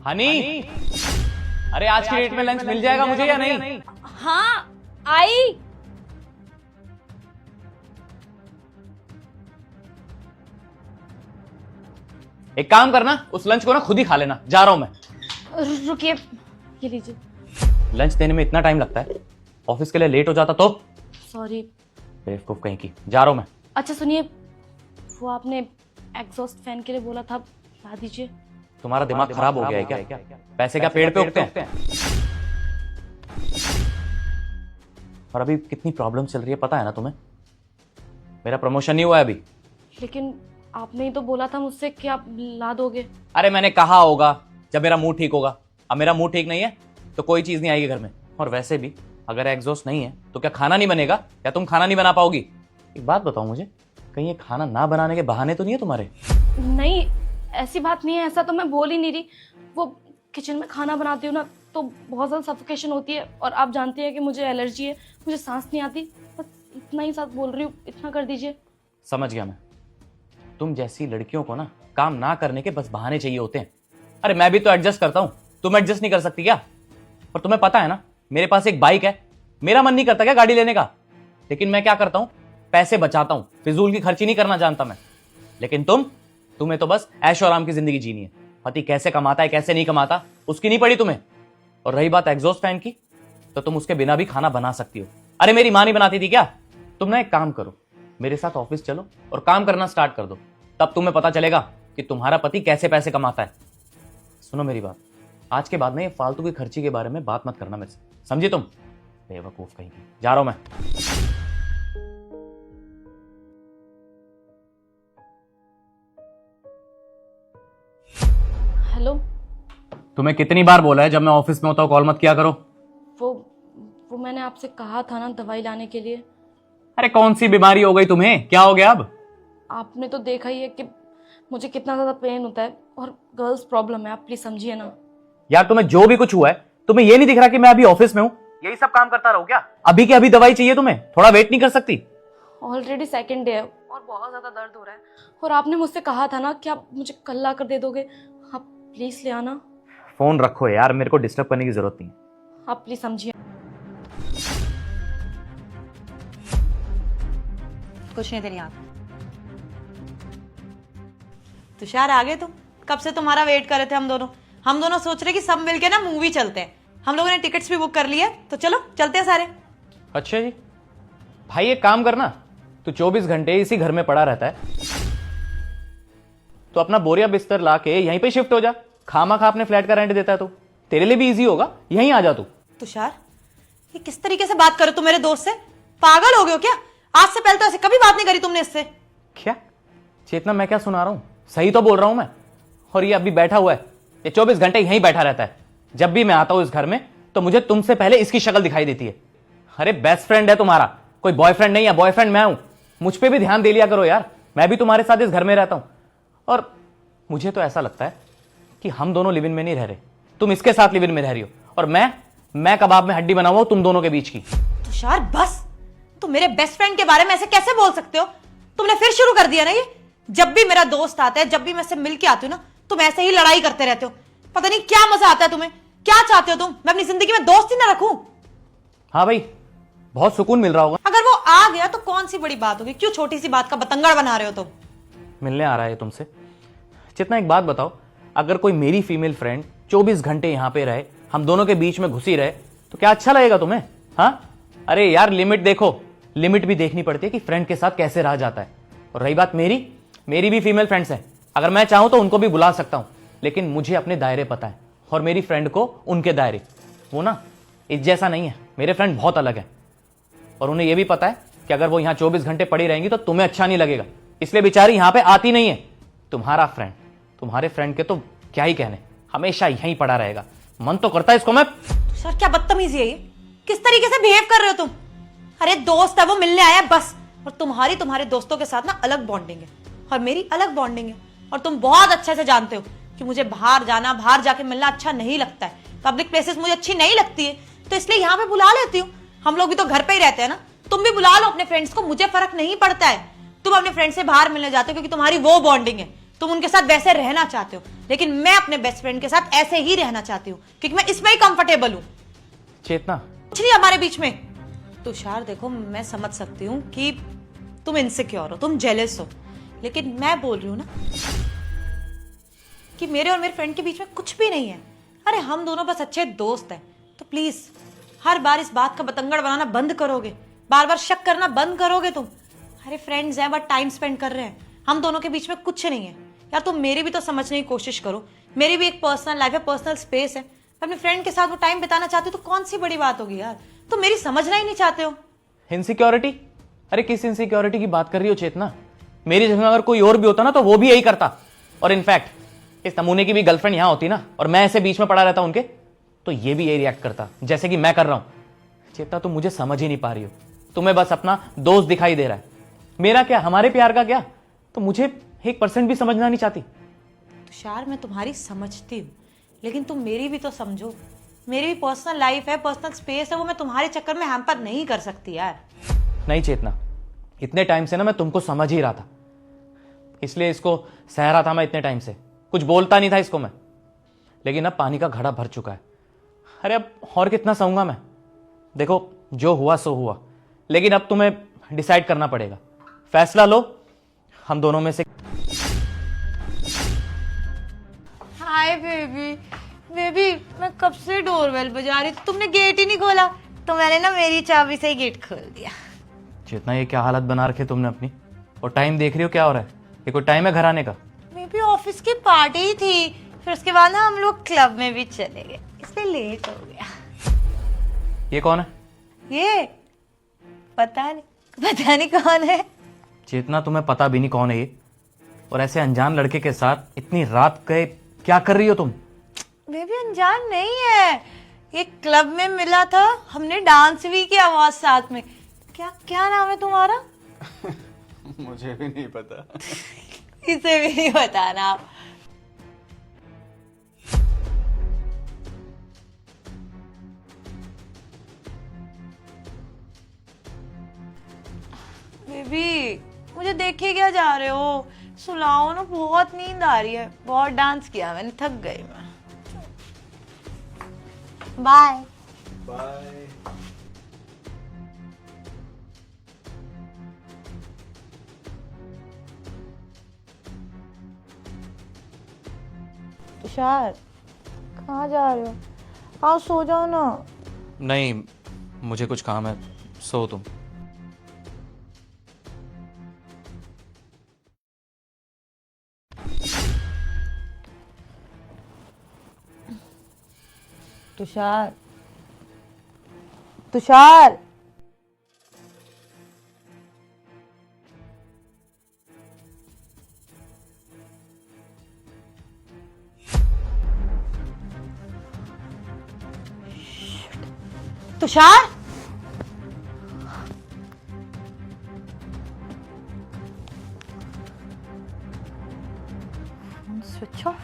हनी, अरे आज की डेट में लंच मिल जाएगा मुझे या नहीं? हाँ आई। एक काम करना, उस लंच को ना खुद ही खा लेना, जा रहा हूं मैं। रुकिए, ये लीजिए। लंच देने में इतना टाइम लगता है? ऑफिस के लिए लेट हो जाता तो? सॉरी। बेवकूफ कहीं की, जा रहा हूं मैं। अच्छा सुनिए, वो आपने एग्जॉस्ट फैन के लिए बोला था, ला दीजिए। तुम्हारा दिमाग खराब हो गया है क्या? पैसे क्या पेड़ पे उगते हैं? और अभी कितनी प्रॉब्लम चल रही है पता है ना तुम्हें? मेरा प्रमोशन नहीं हुआ है अभी। लेकिन आपने ही तो बोला था मुझसे कि आप ला दोगे। अरे मैंने कहा होगा जब मेरा मूड ठीक होगा। अब मेरा मूड ठीक नहीं है तो कोई चीज नहीं आएगी घर में। और वैसे भी अगर एग्जॉस्ट नहीं है तो क्या खाना नहीं बनेगा? क्या तुम खाना नहीं बना पाओगी? एक बात बताओ मुझे, कहीं ये खाना ना बनाने के बहाने तो नहीं है तुम्हारे? नहीं, ऐसी बात नहीं है, ऐसा तो मैं बोल ही नहीं रही। वो किचन में खाना बनाती हूँ ना तो बहुत ज़्यादा सफोकेशन होती है, और आप जानती हैं कि मुझे एलर्जी है, मुझे सांस नहीं आती। बस इतना ही साथ बोल रही हूँ, इतना कर दीजिए। समझ गया मैं। तुम जैसी लड़कियों को ना काम ना करने के बस बहाने चाहिए होते हैं। अरे मैं भी तो एडजस्ट करता हूँ, तुम एडजस्ट नहीं कर सकती क्या? और तुम्हें पता है ना मेरे पास एक बाइक है, मेरा मन नहीं करता क्या गाड़ी लेने का? लेकिन मैं क्या करता हूँ, पैसे बचाता हूँ, फिजूल की खर्ची नहीं करना जानता मैं। लेकिन तुम्हें तो बस ऐशो आराम की जिंदगी जीनी है। पति कैसे कमाता है कैसे नहीं कमाता उसकी नहीं पड़ी तुम्हें। और रही बात एग्जॉस्ट फैन की, तो तुम उसके बिना भी खाना बना सकती हो। अरे मेरी मां नहीं बनाती थी क्या? तुम ना एक काम करो, मेरे साथ ऑफिस चलो और काम करना स्टार्ट कर दो, तब तुम्हें पता चलेगा कि तुम्हारा पति कैसे पैसे कमाता है। सुनो मेरी बात, आज के बाद में ये फालतू की खर्ची के बारे में बात मत करना मेरे से, समझी तुम? बेवकूफ कहीं की, जा रहा हूं मैं। हेलो। तुम्हें कितनी बार बोला है जब मैं ऑफिस में होता हूं कॉल मत किया करो? वो मैंने आपसे कहा था ना दवाई लाने के लिए। अरे कौन सी बीमारी हो गई तुम्हें? क्या हो गया अब? आपने तो देखा ही है कि मुझे कितना ज्यादा पेन होता है, और गर्ल्स प्रॉब्लम है, आप प्लीज समझिए ना। यार तुम्हें जो भी कुछ हुआ है, तुम्हें ये नहीं दिख रहा कि मैं अभी ऑफिस में हूँ? यही सब काम करता रहूं क्या? अभी की अभी दवाई चाहिए तुम्हें, थोड़ा वेट नहीं कर सकती? ऑलरेडी सेकंड डे है और बहुत ज्यादा दर्द हो रहा है, और आपने मुझसे कहा था ना कि आप मुझे कल ला कर दे दोगे। आप प्लीज ले आना। फोन रखो यार, मेरे को डिस्टर्ब करने की जरूरत नहीं है। आप प्लीज समझिए। कुछ नहीं तेरी आंख। तुषार आ गए तुम? कब से तुम्हारा वेट कर रहे थे हम दोनों सोच रहे कि सब मिलके ना मूवी चलते हैं। हम लोगों ने टिकट्स भी बुक कर लिए, तो चलो चलते हैं सारे। अच्छा जी। भाई एक काम करना, तू 24 घंटे इसी घर में पड़ा रहता है, तो अपना बोरिया बिस्तर ला के यहीं पे शिफ्ट हो जा। खामा खा अपने फ्लैट का रेंट देता है तो तेरे लिए भी इजी होगा, यहीं आ जा तू। तुषार, ये किस तरीके से बात करो तुम मेरे दोस्त से? पागल हो गए हो क्या? आज से पहले तो ऐसे कभी बात नहीं करी तुमने इससे। क्या चेतना, मैं क्या सुना रहा हूं? सही तो बोल रहा हूं मैं। और ये अभी बैठा हुआ है, ये 24 घंटे यहीं बैठा रहता है। जब भी मैं आता हूं इस घर में तो मुझे तुमसे पहले इसकी शक्ल दिखाई देती है। अरे बेस्ट फ्रेंड है तुम्हारा, कोई बॉयफ्रेंड नहीं है। बॉयफ्रेंड मैं हूं, मुझ पे भी ध्यान दे लिया करो यार। मैं भी तुम्हारे साथ इस घर में रहता हूं, और मुझे तो ऐसा लगता है कि हम दोनों लिव इन में नहीं रह रहे, तुम इसके साथ लिव इन में रह रही हो, और मैं कबाब में हड्डी बना हुआ हूं तुम दोनों के बीच की। तुषार बस, तुम मेरे बेस्ट फ्रेंड के बारे में ऐसे कैसे बोल सकते हो? तुमने फिर शुरू कर दिया ना ये। जब भी मेरा दोस्त आता है, जब भी मैं से मिल के आती हूँ ना, तुम ऐसे ही लड़ाई करते रहते हो। पता नहीं क्या मजा आता है तुम्हें। क्या चाहते हो तुम? मैं अपनी जिंदगी में दोस्त ही ना रखूं? हाँ भाई, बहुत सुकून मिल रहा होगा। अगर वो आ गया तो कौन सी बड़ी बात होगी? क्यों छोटी सी बात का बतंगड़ बना रहे हो तुम? मिलने आ रहा है तुमसे। चितना एक बात बताओ, अगर कोई मेरी फीमेल फ्रेंड 24 घंटे यहां पे रहे, हम दोनों के बीच में घुसी रहे, तो क्या अच्छा लगेगा तुम्हें? हाँ? अरे यार लिमिट देखो, लिमिट भी देखनी पड़ती है कि फ्रेंड के साथ कैसे रहा जाता है। और रही बात मेरी भी फीमेल फ्रेंड्स हैं, अगर मैं चाहूं तो उनको भी बुला सकता हूं, लेकिन मुझे अपने दायरे पता है, और मेरी फ्रेंड को उनके दायरे। वो ना इस जैसा नहीं है, मेरे फ्रेंड बहुत अलग है, और उन्हें यह भी पता है कि अगर वो यहां 24 घंटे पड़ी रहेंगी तो तुम्हें अच्छा नहीं लगेगा, इसलिए बेचारी यहां पे आती नहीं है। तुम्हारा फ्रेंड, तुम्हारे फ्रेंड के तो क्या ही कहने, हमेशा यहीं पड़ा रहेगा। मन तो करता है इसको मैं। सर क्या बदतमीजी है ये? किस तरीके से बिहेव कर रहे हो तुम? अरे दोस्त है वो, मिलने आया बस। और तुम्हारे दोस्तों के साथ ना अलग बॉन्डिंग है, और मेरी अलग बॉन्डिंग है। और तुम बहुत अच्छे से जानते हो कि मुझे बाहर जाके मिलना अच्छा नहीं लगता है। पब्लिक प्लेसेस मुझे अच्छी नहीं लगती है, तो इसलिए यहाँ पे बुला लेती हूँ। हम लोग भी तो घर पे ही रहते हैं ना। तुम भी बुला लो अपने फ्रेंड्स को, मुझे फर्क नहीं पड़ता है। तुम अपने फ्रेंड से बाहर मिलने जाते हो क्योंकि तुम्हारी वो बॉन्डिंग है, तुम उनके साथ वैसे रहना चाहते हो, लेकिन मैं अपने बेस्ट फ्रेंड के साथ ऐसे ही रहना चाहती हूँ क्योंकि मैं इसमें ही कंफर्टेबल हूँ। चेतना, कुछ नहीं हमारे बीच में। तुषार देखो, मैं समझ सकती हूँ कि तुम इनसिक्योर हो, तुम जेलस हो, लेकिन मैं बोल रही हूँ ना कि मेरे और मेरे फ्रेंड के बीच में कुछ भी नहीं है। अरे हम दोनों बस अच्छे दोस्त हैं। तो प्लीज हर बार इस बात का बतंगड़ बनाना बंद करोगे, बार बार शक करना बंद करोगे तुम। अरे फ्रेंड्स हैं, बट टाइम स्पेंड कर रहे हैं, हम दोनों के बीच में कुछ नहीं है। यार तुम मेरी भी तो समझने की कोशिश करो, मेरी भी एक पर्सनल लाइफ है, पर्सनल स्पेस है। मैं अपने फ्रेंड के साथ वो टाइम बिताना चाहती हूँ तो कौन सी बड़ी बात होगी यार, तुम मेरी समझना ही नहीं चाहते हो। इनसिक्योरिटी? अरे किस इनसिक्योरिटी की बात कर रही हो चेतना? मेरी जगह अगर कोई और भी होता ना तो वो भी यही करता। और इनफैक्ट इस नमूने की भी गर्लफ्रेंड यहां होती ना और मैं ऐसे बीच में पड़ा रहता उनके, तो ये भी यही रिएक्ट करता जैसे कि मैं कर रहा हूं। चेतना, तुम मुझे समझ ही नहीं पा रही हो, तुम्हें बस अपना दोस्त दिखाई दे रहा है। मेरा क्या, हमारे प्यार का क्या? तो मुझे 1% भी समझना नहीं चाहती। तुषार मैं तुम्हारी समझती हूँ, लेकिन तुम मेरी भी तो समझो। मेरी भी पर्सनल लाइफ है, पर्सनल स्पेस है, वो मैं तुम्हारे चक्कर में हैम्पर नहीं कर सकती यार। नहीं चेतना, इतने टाइम से ना मैं तुमको समझ ही रहा था, इसलिए इसको सह रहा था मैं इतने टाइम से, कुछ बोलता नहीं था इसको मैं। लेकिन अब पानी का घड़ा भर चुका है। अरे अब और कितना सहूंगा मैं? देखो जो हुआ सो हुआ, लेकिन अब तुम्हें डिसाइड करना पड़ेगा। फैसला लो, हम दोनों में से। हाय बेबी, बेबी मैं कब से डोरबेल बजा रही थी, तुमने गेट ही नहीं खोला, तो मैंने ना मेरी चाबी से ही गेट खोल दिया। चेतना, ये क्या हालत बना रखे तुमने अपनी? और टाइम देख रही हो क्या हो रहा है? ये कोई टाइम है घर आने का? बेबी ऑफिस की पार्टी ही थी, फिर उसके बाद ना हम लोग क्लब में भी चले गए, इसलिए लेट हो गया। ये कौन है? ये पता नहीं कौन है। चेतना, तुम्हें पता भी नहीं कौन है ये? और ऐसे अनजान लड़के के साथ इतनी रात गए क्या कर रही हो तुम? बेबी अनजान नहीं है, ये क्लब में मिला था, हमने डांस भी किया आवाज साथ में। क्या क्या नाम है तुम्हारा? मुझे भी नहीं पता। इसे भी नहीं बताना आप। बेबी मुझे देखे क्या जा रहे हो, सुलाओ ना, बहुत नींद आ रही है, बहुत डांस किया मैंने, थक गई मैं। Bye bye. तुषार कहाँ जा रहे हो? आओ सो जाओ ना। नहीं, मुझे कुछ काम है, सो तुम। Tushar, Tushar Tushar switch off.